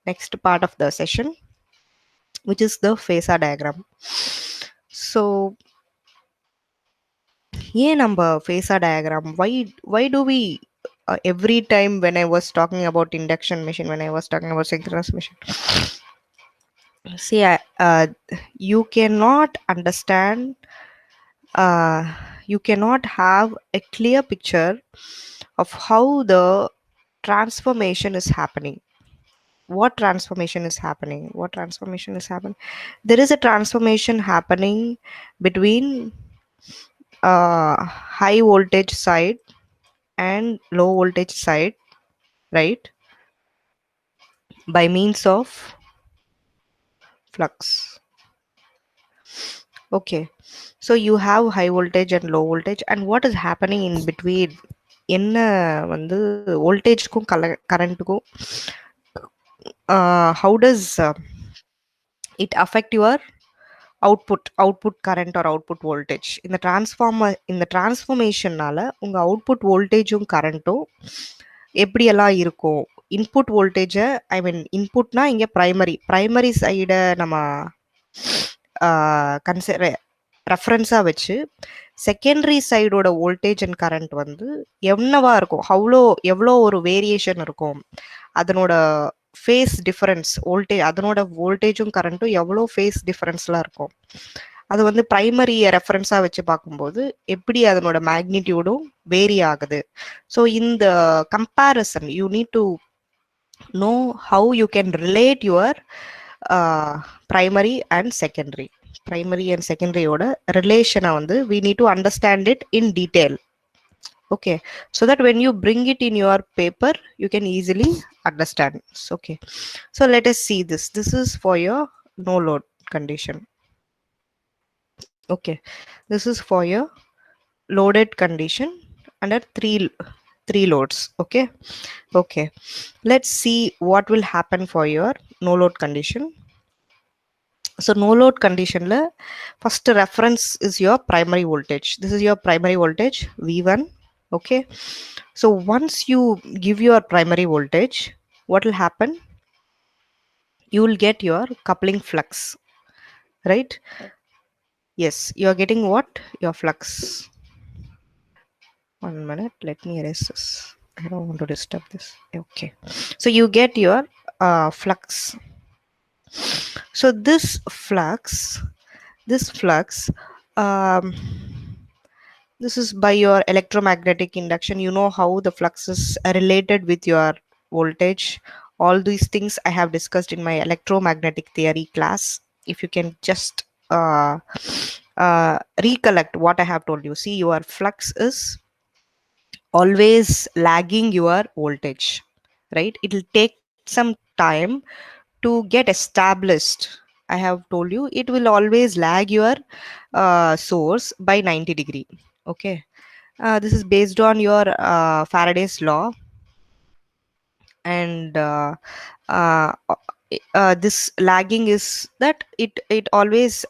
next part of the session, which is the phasor diagram. So yeah, number phasor diagram, why do we every time when I was talking about induction machine, when I was talking about synchronous machine, see you cannot understand, uh, you cannot have a clear picture of how the transformation is happening. What transformation is happening? What transformation is happening? There is a transformation happening between high voltage side and low voltage side, right? By means of flux. Okay, so you have high voltage and low voltage, and what is happening in between? என்ன வந்து வோல்டேஜ்க்கும் கரண்ட்டுக்கும் how does it affect your output current or output voltage? இந்த டிரான்ஸ்ஃபார்மேஷனால உங்க output வோல்டேஜும் கரண்ட்டும் எப்படியெல்லாம் இருக்கும்? Input வோல்டேஜை, ஐ மீன் இன்புட்னா இங்கே primary சைடை நம்ம கன்சிடர் ரெஃபரன்ஸாக வச்சு செகண்டரி சைடோட வோல்டேஜ் அண்ட் கரண்ட் வந்து என்னவா இருக்கும், எவ்வளோ ஒரு வேரியேஷன் இருக்கும், அதனோட ஃபேஸ் டிஃபரன்ஸ் வோல்டேஜ், அதனோட வோல்டேஜும் கரண்ட்டும் எவ்வளோ ஃபேஸ் டிஃபரன்ஸ்லாம் இருக்கும், அது வந்து பிரைமரியை ரெஃபரன்ஸாக வச்சு பார்க்கும்போது எப்படி அதனோட மேக்னிடியூடும் வேரி ஆகுது. ஸோ இந்த comparison you need to know how you can relate your primary and secondary ஓட ரிலேஷனை வந்து we need to understand it in detail. Okay, so that when you bring it in your paper you can easily understand. Okay, so let us see this is for your no load condition. Okay, this is for your loaded condition under three loads. Okay, okay, let's see what will happen for your no load condition. So no load condition la first reference is your primary voltage. This is your primary voltage V1. Okay, so once you give your primary voltage, what will happen? You will get your coupling flux, right? Yes, you are getting what? Your flux. 1 minute, let me erase this. I don't want to disturb this. Okay, so you get your flux. So this flux, this is by your electromagnetic induction. You know how the flux is related with your voltage. All these things I have discussed in my electromagnetic theory class. If you can just recollect what I have told you. See, your flux is always lagging your voltage, right? It will take some time to get established. I have told you it will always lag your source by 90 degree. Okay, this is based on your Faraday's law, and this lagging is that it always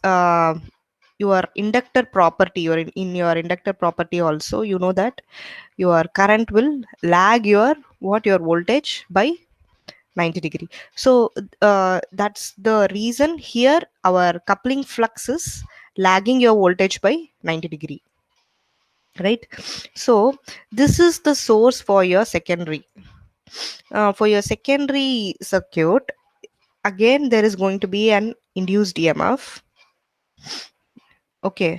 your inductor property, in your inductor property also, you know that your current will lag your voltage by 90 degree. So that's the reason here our coupling flux is lagging your voltage by 90 degree, right? So this is the source for your secondary. For your secondary circuit, again there is going to be an induced EMF. Okay,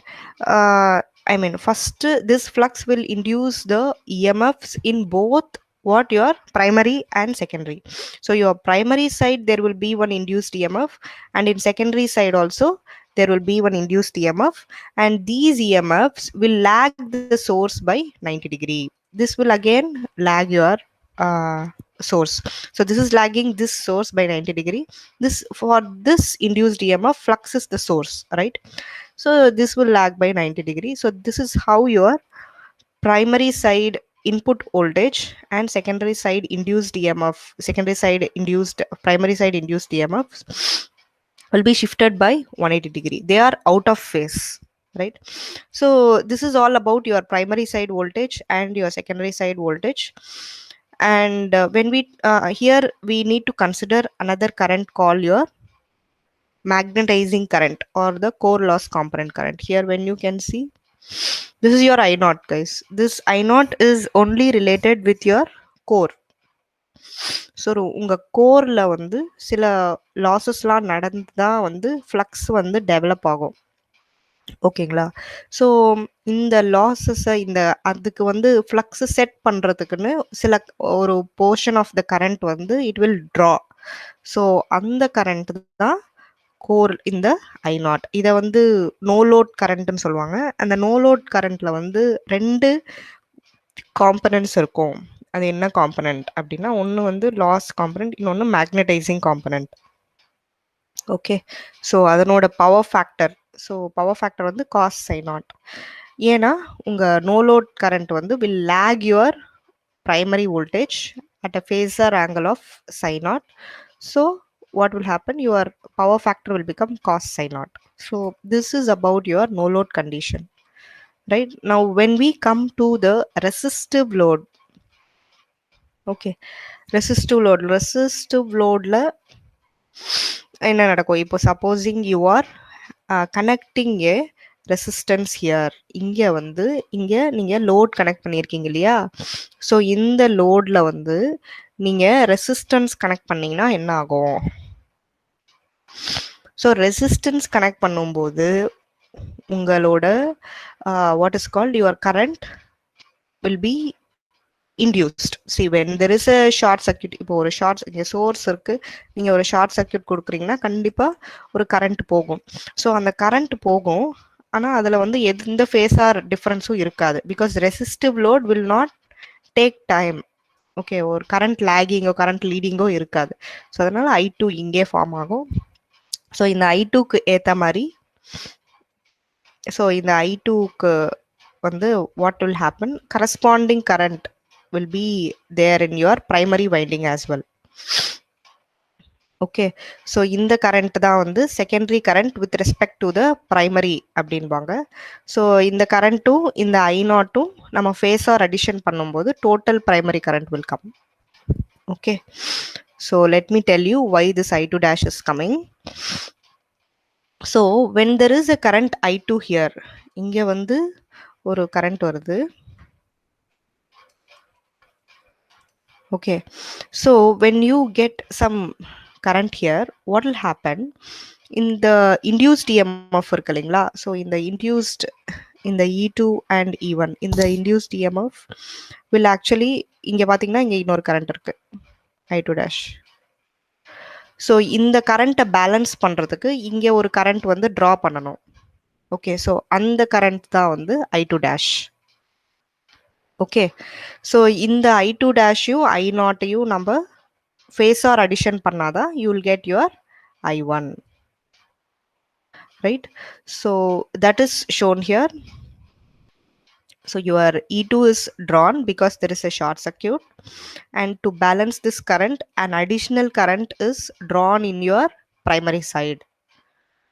I mean first this flux will induce the EMFs in both what your primary and secondary. So your primary side there will be one induced EMF, and in secondary side also there will be one induced EMF, and these EMFs will lag the source by 90 degree. This will again lag your source. So this is lagging this source by 90 degree. This, for this induced EMF, flux is the source, right? So this will lag by 90 degree. So this is how your primary side input voltage and secondary side induced EMF, primary side induced EMFs will be shifted by 180 degree. They are out of phase, right? So this is all about your primary side voltage and your secondary side voltage. And when we here we need to consider another current called your magnetizing current or the core loss component current. Here when you can see, this is your I naught, guys. This I naught is only related with your core. So உங்கள் கோரில் வந்து சில லாஸஸ்லாம் நடந்து தான் வந்து flux வந்து develop ஆகும். ஓகேங்களா? ஸோ இந்த லாஸஸை அதுக்கு வந்து ஃப்ளக்ஸை செட் பண்ணுறதுக்குன்னு சில ஒரு போர்ஷன் ஆஃப் த கரண்ட் வந்து இட் வில் ட்ரா. ஸோ அந்த கரண்ட் தான் கோர் இந்த ஐ நாட். இதை வந்து நோ லோட் கரண்ட்னு சொல்லுவாங்க. அந்த நோ லோட் கரண்ட்டில் வந்து 2 காம்பனன்ட்ஸ் இருக்கும். அது என்ன காம்பனன்ட் அப்படின்னா, ஒன்று வந்து லாஸ் காம்பனன்ட், இன்னொன்று மேக்னடைசிங் காம்பனன்ட். ஓகே, ஸோ அதனோட power factor, so power factor வந்து காஸ் சை நாட். ஏன்னா உங்கள் நோ லோட் கரண்ட் வந்து will lag your primary voltage at a phasor angle of psi naught. So what will happen, your power factor will become cos psi naught. So this is about your no load condition, right? Now when we come to the resistive load, okay, resistive loadல என்ன நடக்கும்? இப்போ supposing you are connecting a resistance here. இங்கே வந்து நீங்கள் load connect பண்ணியிருக்கீங்க இல்லையா? So இந்த லோடில் வந்து நீங்கள் ரெசிஸ்டன்ஸ் கனெக்ட் பண்ணிங்கன்னா என்ன ஆகும்? ஸோ ரெசிஸ்டன்ஸ் கனெக்ட் பண்ணும்போது உங்களோட what is called your current will be induced. See, when there is a short circuit, இப்போ ஒரு ஷார்ட் இங்கே சோர்ஸ் இருக்குது, நீங்கள் ஒரு ஷார்ட் சர்க்யூட் கொடுக்குறீங்கன்னா கண்டிப்பாக ஒரு கரண்ட் போகும். ஸோ அந்த கரண்ட் போகும், ஆனால் அதில் வந்து எந்த ஃபேஸார் டிஃப்ரென்ஸும் இருக்காது. Because resistive load will not take time. Okay, ஒரு கரண்ட் லேகிங்கோ கரண்ட் லீடிங்கோ இருக்காது. ஸோ அதனால் I2 இங்கே ஃபார்ம் ஆகும். ஸோ இந்த I2க்கு ஏற்ற மாதிரி, ஸோ இந்த I2க்கு வந்து what will happen, corresponding current will be there in your primary winding as well. Okay, so இந்த கரண்ட் தான் வந்து secondary current with respect to the primary அப்படின்பாங்க. ஸோ இந்த கரண்ட்டும் இந்த ஐ நாட்டும் நம்ம ஃபேஸார் அடிஷன் பண்ணும்போது total primary current will come. Okay, so let me tell you why this I2 dash is coming. ஸோ when there is a current I2 here, இங்கே வந்து ஒரு கரண்ட் வருது. Okay, so when you get some current here, what will happen in the induced EMF இருக்கு இல்லைங்களா? So in the induced, in the E2 and E1, in the induced EMF will actually, இங்கே பார்த்தீங்கன்னா இங்கே இன்னொரு current இருக்கு I2 dash. So இந்த கரண்ட்டை balance பண்ணுறதுக்கு இங்கே ஒரு கரண்ட் வந்து ட்ரா பண்ணணும். ஓகே, ஸோ அந்த கரண்ட் தான் வந்து I2 dash. ஓகே, ஸோ இந்த I2 டேஷையும் ஐ நாட்டையும் நம்ம ஃபேஸார் அடிஷன் பண்ணாதான் you will get your I1, right? So that is shown here. So your E2 is drawn because there is a short circuit, and to balance this current, an additional current is drawn in your primary side.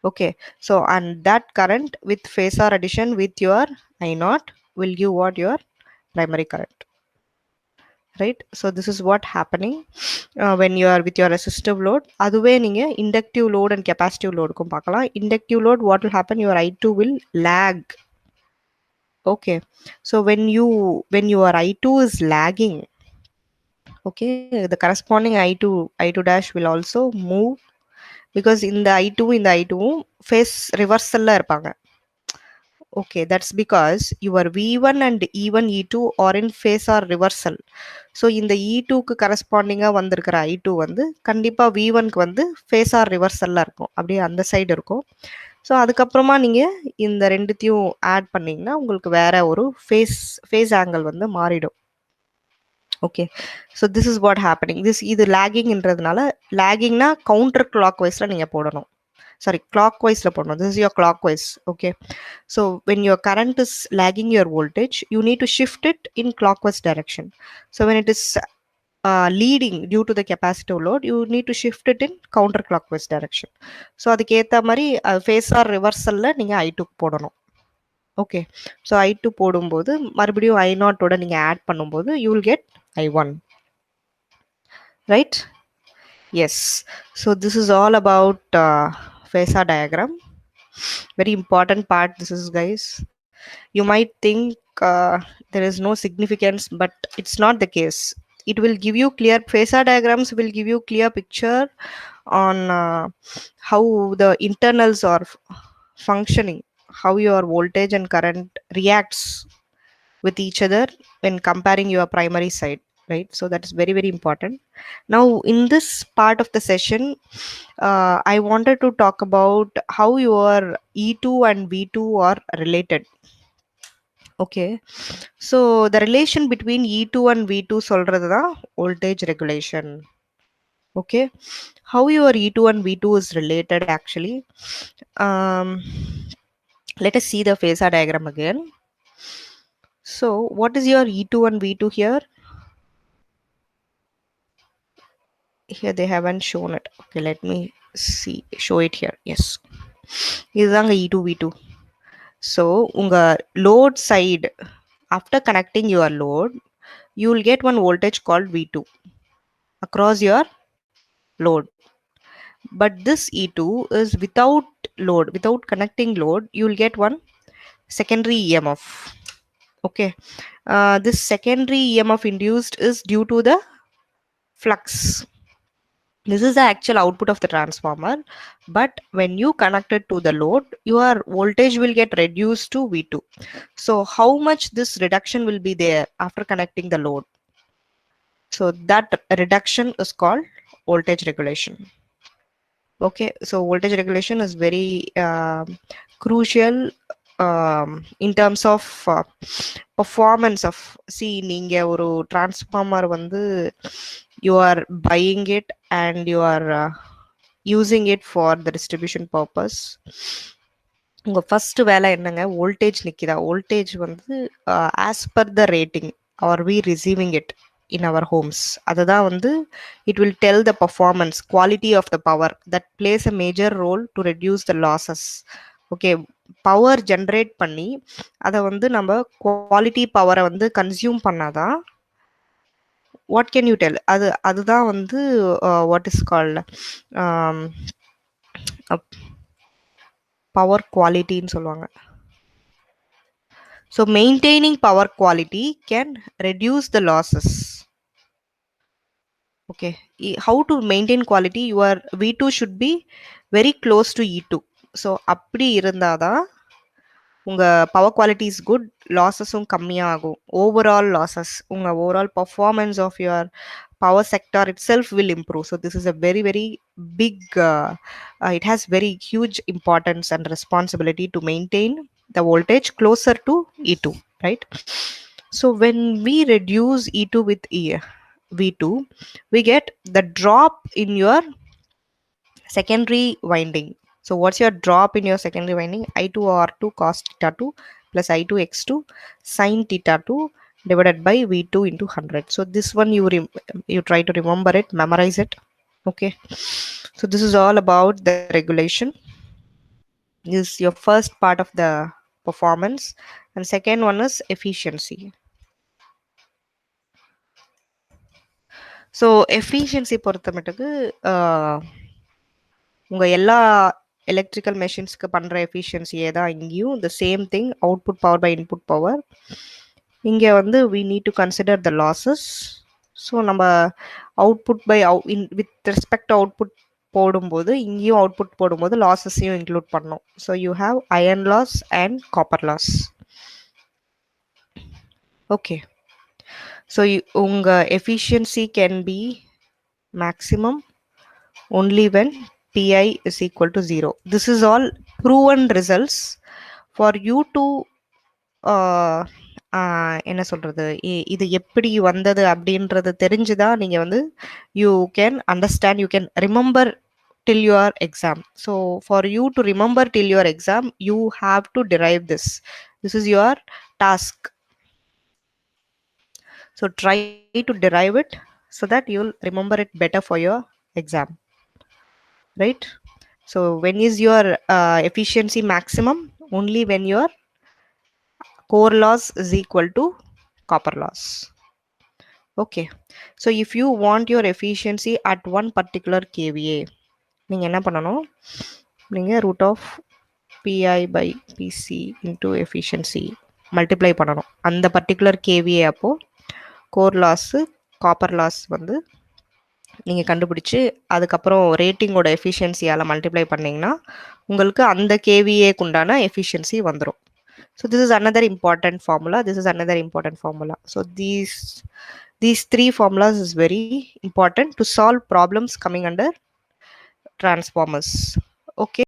Okay, so and that current with phasor addition with your I0 will give what, your primary current, right? So this is what happening when you are with your resistive load. அதுவே நீங்க inductive load and capacitive load க்கும் பார்க்கலாம். Inductive load, what will happen, your I2 will lag. Okay, so when your I2 is lagging, okay, the corresponding I2 dash will also move, because in the I2 phase reversal la irpaanga. Okay, that's because your V1 and E1 E2 are in phasor reversal. So in the E2 க்கு கரஸ்பாண்டிங்கா வந்திருக்கிற I2 வந்து கண்டிப்பா V1 க்கு வந்து phasor reversalல இருக்கும், அப்படியே அந்த side இருக்கும். ஸோ அதுக்கப்புறமா நீங்கள் இந்த ரெண்டுத்தையும் ஆட் பண்ணிங்கன்னா உங்களுக்கு வேற ஒரு ஃபேஸ் ஆங்கிள் வந்து மாறிடும். Okay, so this is what happening. இது லேகிங்ன்றதுனால, லேகிங்னா கவுண்டர் கிளாக் வைஸில் நீங்கள் போடணும், சாரி கிளாக் வைஸில் போடணும். This is your clockwise. Okay, so when your current is lagging your voltage, you need to shift it in clockwise direction. So when it is leading due to the capacitive load, you need to shift it in counterclockwise direction. So அதுக்கு ஏற்ற மாதிரி phasor reversalல நீங்கள் I2 போடணும். Okay, so I2 போடும்போது மறுபடியும் I0 ஓட நீங்கள் add பண்ணும்போது you will get I1. right? Yes. So this is all about Phasor diagram. Very important part. This is, guys. You might think there is no significance, but it's not the case. It will give you clear Phasor diagrams. Will give you clear picture on how the internals are functioning, how your voltage and current reacts with each other when comparing your primary side, right? So that is very very important. Now in this part of the session, I wanted to talk about how your E2 and V2 are related. Okay, so the relation between E2 and V2 சொல்றது தான் voltage regulation. Okay, how your E2 and V2 is related actually. um, Let us see the phasor diagram again. So what is your E2 and V2 here? Here they haven't shown it. Okay, let me see, show it here. Yes, இதுதாங்க E2 V2. So உங்க load side, after connecting your load, you will get one voltage called V2 across your load. But this E2 is without load, without connecting load, you will get one secondary EMF. Okay, this secondary EMF induced is due to the flux. This is the actual output of the transformer, but when you connect it to the load, your voltage will get reduced to V2. So how much this reduction will be there after connecting the load? So that reduction is called voltage regulation. Okay, so voltage regulation is very crucial in terms of performance of, see, நீங்க ஒரு transformer வந்து you are buying it and you are using it for the distribution purpose. உங்க first வேலை என்னங்க? Voltage நிக்குதா? Voltage வந்து as per the rating, are we receiving it in our homes? அதுதான் வந்து it will tell the performance, quality of the power that plays a major role to reduce the losses. Okay, power generate பண்ணி அதை வந்து நம்ம quality பவரை வந்து consume பண்ணாதான், what can you tell, அதுதான் வந்து வாட் இஸ் கால்ட் பவர் குவாலிட்டின்னு சொல்லுவாங்க. So maintaining power quality can reduce the losses. Okay, how to maintain quality? Your V2 should be very close to E2. So அப்படி இருந்தாதான் உங்க power quality is good, லாஸஸும் கம்மியாகும். Overall losses, உங்க overall performance of your power sector itself will improve. So this is a very very big it has very huge importance and responsibility to maintain the voltage closer to E2, right? So when we reduce E2 with V2, we get the drop in your secondary winding. So what's your drop in your secondary winding? I2 R2 cos theta 2 plus I2 X2 sin theta 2 divided by V2 into 100. So this one you try to remember it, memorize it. Okay, so this is all about the regulation. This is your first part of the performance, and second one is efficiency. So efficiency பொறுத்தமட்டுக்கு உங்க எல்லா electrical மெஷின்ஸ்க்கு பண்ற எஃபிஷியன்சியே தான் இங்கேயும் the same thing, output power by input power. இங்கே வந்து we need to consider the losses. So நம்ம output by with respect output போடும்போது இங்கேயும் அவுட்புட் போடும்போது லாஸஸையும் இன்க்ளூட் பண்ணோம். So you have iron loss and copper loss. Okay, so உங்கள் efficiency can be maximum only when pi is equal to 0. This is all proven results. For you to என்ன சொல்றது, இது எப்படி வந்தது அப்படின்றது தெரிஞ்சுதான் நீங்க வந்து you can understand, you can remember till your exam. So for you to remember till your exam, you have to derive this. This is your task. So try to derive it so that you'll remember it better for your exam, right? So when is your efficiency maximum? Only when your core loss is equal to copper loss. Okay. So if you want your efficiency at one particular kVA, நீங்கள் என்ன பண்ணணும், நீங்கள் root of PI by PC into efficiency multiply பண்ணணும். அந்த particular kVA அப்போது core loss copper loss வந்து நீங்கள் கண்டுபிடிச்சி அதுக்கப்புறம் ரேட்டிங்கோட எஃபிஷியன்சியால் மல்டிப்ளை பண்ணிங்கன்னா உங்களுக்கு அந்த கேவிஏக்கு உண்டான எஃபிஷியன்சி வந்துடும். So this is another important formula. This is another important formula. So these three formulas is very important to solve problems coming under transformers. Okay.